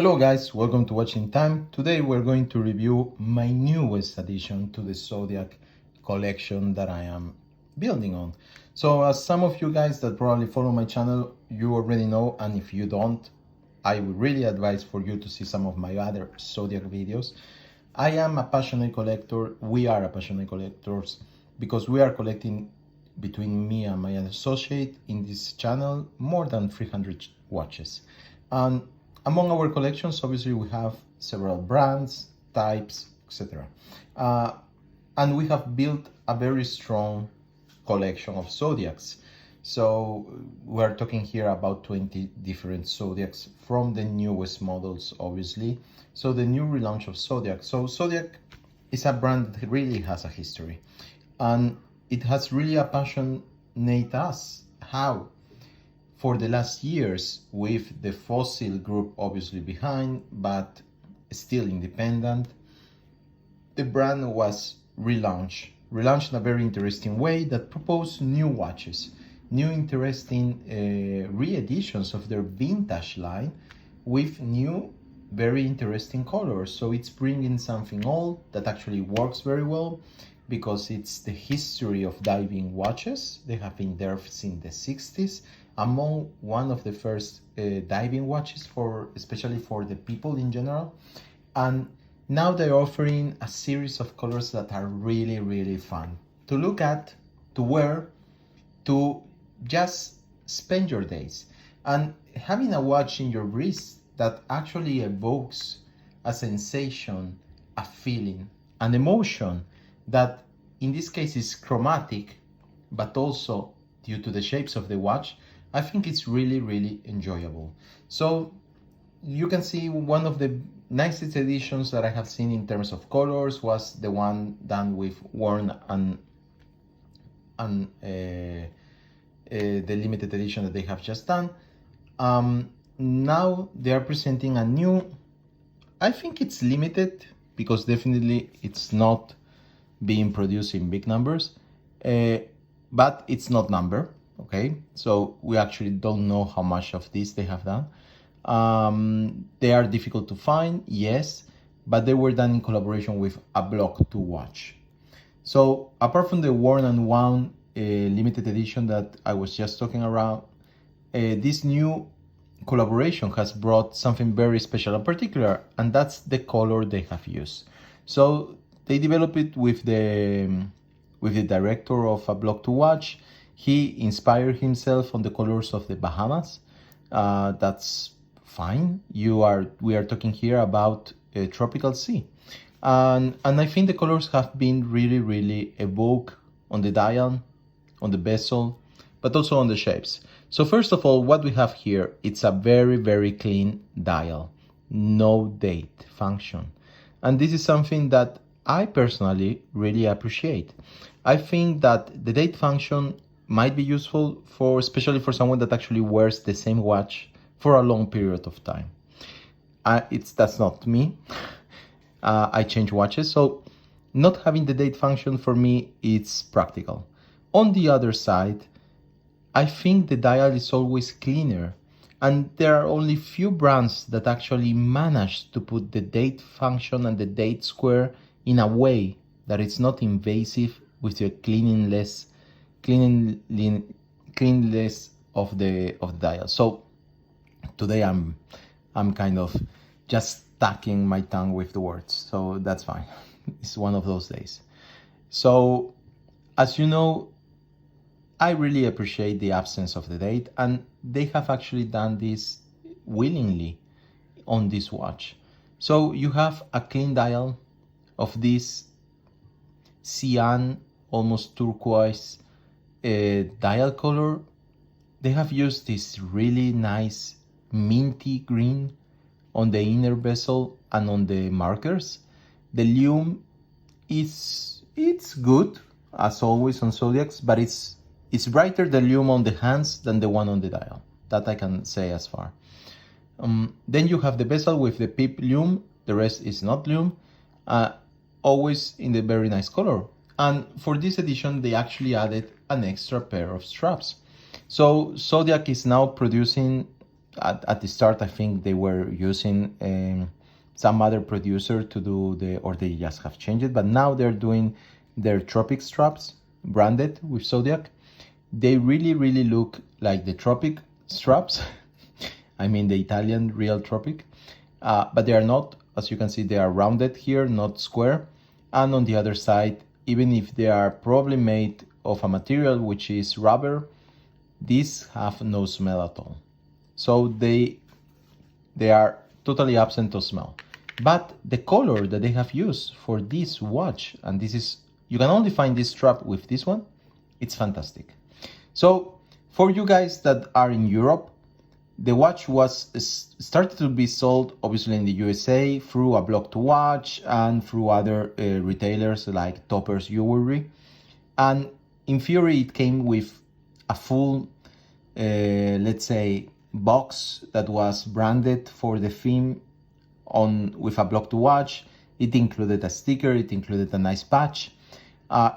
Hello guys, welcome to Watching Time. Today we're going to review my newest addition to the Zodiac collection that I am building on. So as some of you guys that probably follow my channel, you already know, and if you don't, I would really advise for you to see some of my other Zodiac videos. I am a passionate collector, we are a passionate collectors, because we are collecting, between me and my associate in this channel, more than 300 watches. And among our collections, obviously, we have several brands, types, etc. And we have built a very strong collection of Zodiacs. So we're talking here about 20 different Zodiacs from the newest models, obviously. So the new relaunch of Zodiac. So Zodiac is a brand that really has a history. And it has really passionate us. How? For the last years, with the Fossil group obviously behind, but still independent, the brand was relaunched in a very interesting way that proposed new watches, new interesting re-editions of their vintage line with new, very interesting colors. So it's bringing something old that actually works very well, because it's the history of diving watches. They have been there since the 60s. Among one of the first diving watches, especially for the people in general. And now they're offering a series of colors that are really, really fun to look at, to wear, to just spend your days. And having a watch in your wrist that actually evokes a sensation, a feeling, an emotion that in this case is chromatic, but also due to the shapes of the watch, I think it's really, really enjoyable. So you can see one of the nicest editions that I have seen in terms of colors was the one done with Worn and the limited edition that they have just done. Now they are presenting a new, I think it's limited because definitely it's not being produced in big numbers, but it's not number. Okay, so we actually don't know how much of this they have done. They are difficult to find, yes, but they were done in collaboration with abtw watch. So apart from the Worn and Wound limited edition that I was just talking about, this new collaboration has brought something very special in particular, and that's the color they have used. So they developed it with the director of abtw watch. He inspired himself on the colors of the Bahamas. That's fine. We are talking here about a tropical sea. And I think the colors have been really, really evoked on the dial, on the bezel, but also on the shapes. So first of all, what we have here, it's a very, very clean dial. No date function. And this is something that I personally really appreciate. I think that the date function might be useful especially for someone that actually wears the same watch for a long period of time. That's not me. I change watches, so not having the date function for me, it's practical. On the other side, I think the dial is always cleaner, and there are only few brands that actually manage to put the date function and the date square in a way that it's not invasive with the cleanliness of the dial. So today I'm kind of just stacking my tongue with the words, so that's fine. It's one of those days. So as you know, I really appreciate the absence of the date, and they have actually done this willingly on this watch. So you have a clean dial of this cyan, almost turquoise dial color. They have used this really nice minty green on the inner bezel and on the markers. The lume it's good as always on Zodiacs, but it's brighter the lume on the hands than the one on the dial. That I can say as far. Then you have the bezel with the pip lume. The rest is not lume. Always in the very nice color. And for this edition, they actually added an extra pair of straps. So Zodiac is now producing at the start, I think they were using some other producer to do or they just have changed it, but now they're doing their Tropic straps branded with Zodiac. They really, really look like the Tropic straps. I mean the Italian real Tropic, but they are not. As you can see, they are rounded here, not square. And on the other side, even if they are probably made of a material which is rubber, these have no smell at all. So they are totally absent of smell. But the color that they have used for this watch, and this is, you can only find this strap with this one, it's fantastic. So for you guys that are in Europe, the watch was started to be sold obviously in the USA through a blog to watch and through other retailers like Topper's Jewelry. And in theory, it came with a full, let's say, box that was branded for the theme with a blog to watch. It included a sticker, it included a nice patch.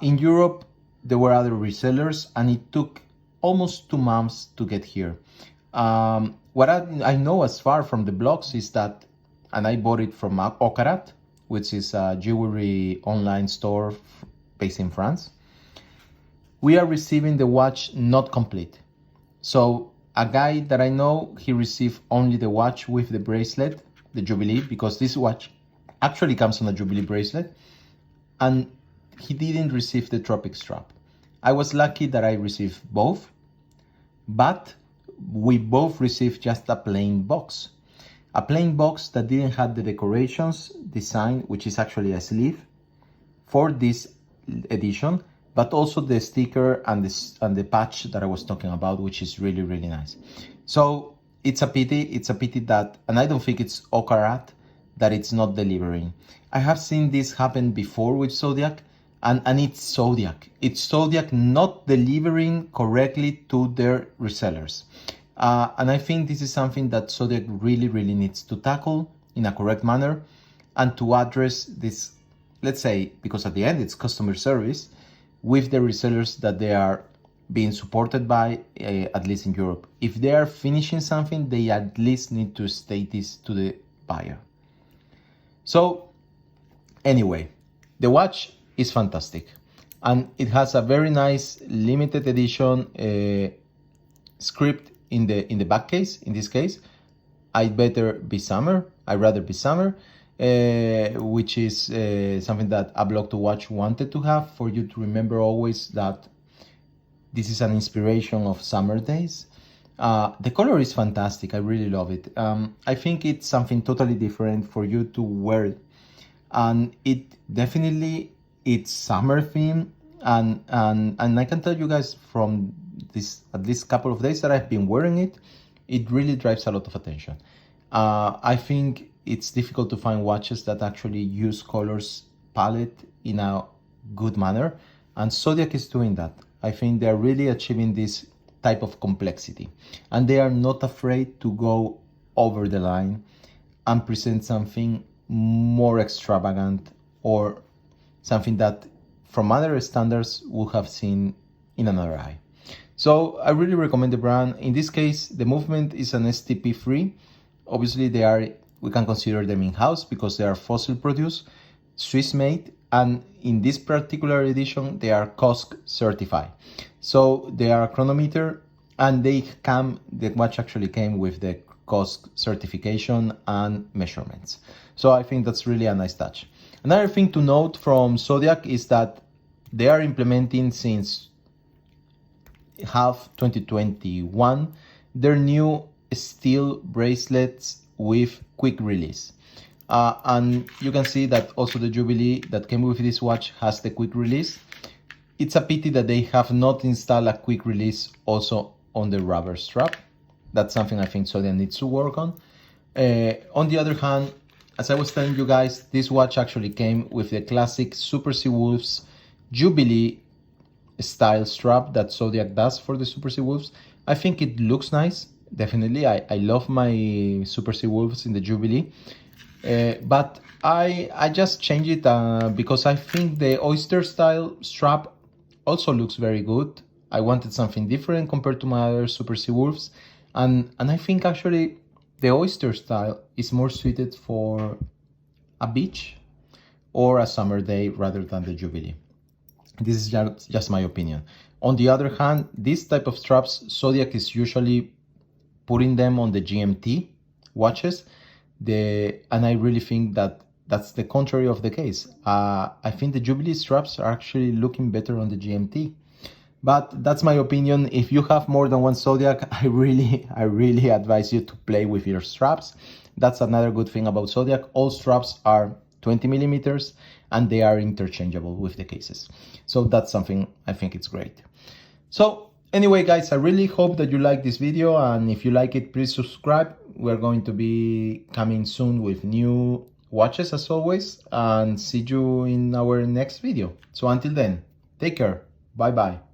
In Europe, there were other resellers, and it took almost 2 months to get here. What I know as far from the blogs is that, and I bought it from Ocarat, which is a jewelry online store based in France. We are receiving the watch not complete. So a guy that I know, he received only the watch with the bracelet, the Jubilee, because this watch actually comes on a Jubilee bracelet, and he didn't receive the Tropic strap. I was lucky that I received both, but we both received just a plain box. A plain box that didn't have the decorations design, which is actually a sleeve for this edition, but also the sticker and the patch that I was talking about, which is really, really nice. So it's a pity that, and I don't think it's Ocarat that it's not delivering. I have seen this happen before with Zodiac, and it's Zodiac. It's Zodiac not delivering correctly to their resellers. And I think this is something that Zodiac really, really needs to tackle in a correct manner and to address this, let's say, because at the end it's customer service, with the resellers that they are being supported by, at least in Europe. If they are finishing something, they at least need to state this to the buyer. So anyway, the watch is fantastic, and it has a very nice limited edition script in the back case. In this case, I'd rather be summer, which is something that a blog to watch wanted to have, for you to remember always that this is an inspiration of summer days. The color is fantastic. I really love it. I think it's something totally different for you to wear, and it definitely, it's summer theme, and I can tell you guys from this at least couple of days that I've been wearing it, it really drives a lot of attention. I think it's difficult to find watches that actually use colors palette in a good manner, and Zodiac is doing that. I think they're really achieving this type of complexity, and they are not afraid to go over the line and present something more extravagant or something that from other standards would have seen in another eye. So I really recommend the brand. In this case, the movement is an STP free. Obviously we can consider them in-house because they are fossil produced, Swiss made, and in this particular edition they are COSC certified. So they are a chronometer, and the watch actually came with the COSC certification and measurements. So I think that's really a nice touch. Another thing to note from Zodiac is that they are implementing since half 2021 their new steel bracelets with quick release. And you can see that also the Jubilee that came with this watch has the quick release. It's a pity that they have not installed a quick release also on the rubber strap. That's something I think Zodiac needs to work on. On the other hand, as I was telling you guys, this watch actually came with the classic Super Seawolves Jubilee style strap that Zodiac does for the Super Seawolves. I think it looks nice, definitely. I love my Super Seawolves in the Jubilee. But I just changed it because I think the oyster style strap also looks very good. I wanted something different compared to my other Super Seawolves, And I think actually the oyster style is more suited for a beach or a summer day rather than the Jubilee. This is just my opinion. On the other hand, this type of straps, Zodiac is usually putting them on the GMT watches. And I really think that that's the contrary of the case. I think the Jubilee straps are actually looking better on the GMT. But that's my opinion. If you have more than one Zodiac, I really advise you to play with your straps. That's another good thing about Zodiac. All straps are 20 millimeters and they are interchangeable with the cases. So that's something I think it's great. So anyway, guys, I really hope that you like this video, and if you like it, please subscribe. We're going to be coming soon with new watches as always, and see you in our next video. So until then, take care. Bye bye.